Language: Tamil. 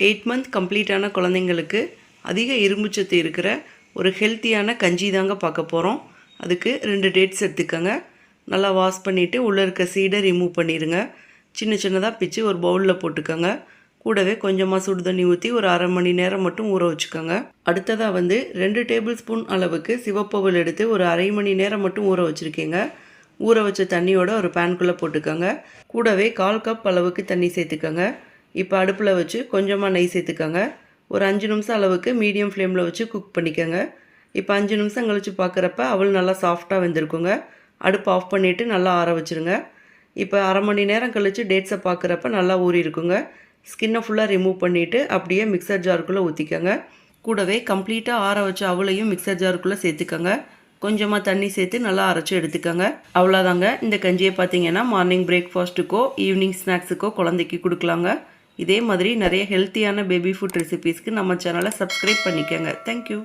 8 மந்த் கம்ப்ளீட்டான குழந்தைங்களுக்கு அதிக இரும்புச்சத்து இருக்கிற ஒரு ஹெல்த்தியான கஞ்சி தாங்க பார்க்க போகிறோம். அதுக்கு 2 டேட்ஸ் எடுத்துக்கோங்க. நல்லா வாஷ் பண்ணிவிட்டு உள்ளே இருக்க சீடை ரிமூவ் பண்ணிடுங்க. சின்ன சின்னதாக பிச்சு ஒரு பவுலில் போட்டுக்கோங்க. கூடவே கொஞ்சமாக சுடு தண்ணி ஊற்றி ஒரு அரை மணி நேரம் மட்டும் ஊற வச்சுக்கோங்க. அடுத்ததாக 2 டேபிள் ஸ்பூன் அளவுக்கு சிவப்பவுல் எடுத்து ஒரு அரை மணி நேரம் மட்டும் ஊற வச்சுருக்கீங்க. ஊற வச்ச தண்ணியோட ஒரு பேனுக்குள்ளே போட்டுக்கோங்க. கூடவே 1/4 கப் அளவுக்கு தண்ணி சேர்த்துக்கோங்க. இப்போ அடுப்பில் வச்சு கொஞ்சமாக நெய் சேர்த்துக்கோங்க. ஒரு 5 நிமிஷம் அளவுக்கு மீடியம் ஃப்ளேமில் வச்சு குக் பண்ணிக்கோங்க. இப்போ 5 நிமிஷம் கழித்து பார்க்குறப்ப அவள் நல்லா சாஃப்டாக வெந்திருக்குங்க. அடுப்பு ஆஃப் பண்ணிவிட்டு நல்லா ஆற வச்சுருங்க. இப்போ அரை மணி நேரம் கழித்து டேட்ஸை பார்க்குறப்ப நல்லா ஊறி இருக்குங்க. ஸ்கின்னை ஃபுல்லாக ரிமூவ் பண்ணிவிட்டு அப்படியே மிக்சர் ஜாருக்குள்ளே ஊற்றிக்கோங்க. கூடவே கம்ப்ளீட்டாக ஆற வச்ச அவளையும் மிக்சர் ஜாருக்குள்ளே சேர்த்துக்கோங்க. கொஞ்சமாக தண்ணி சேர்த்து நல்லா அரைச்சி எடுத்துக்கோங்க. அவ்வளோதாங்க. இந்த கஞ்சியை பார்த்தீங்கன்னா மார்னிங் பிரேக்ஃபாஸ்ட்டுக்கோ ஈவினிங் ஸ்நாக்ஸுக்கோ குழந்தைக்கு கொடுக்கலாங்க. இதே மாதிரி நிறைய ஹெல்த்தியான பேபி ஃபுட் ரெசிபீஸ்க்கு நம்ம சேனலை சப்ஸ்கிரைப் பண்ணிக்கோங்க. தேங்க்யூ.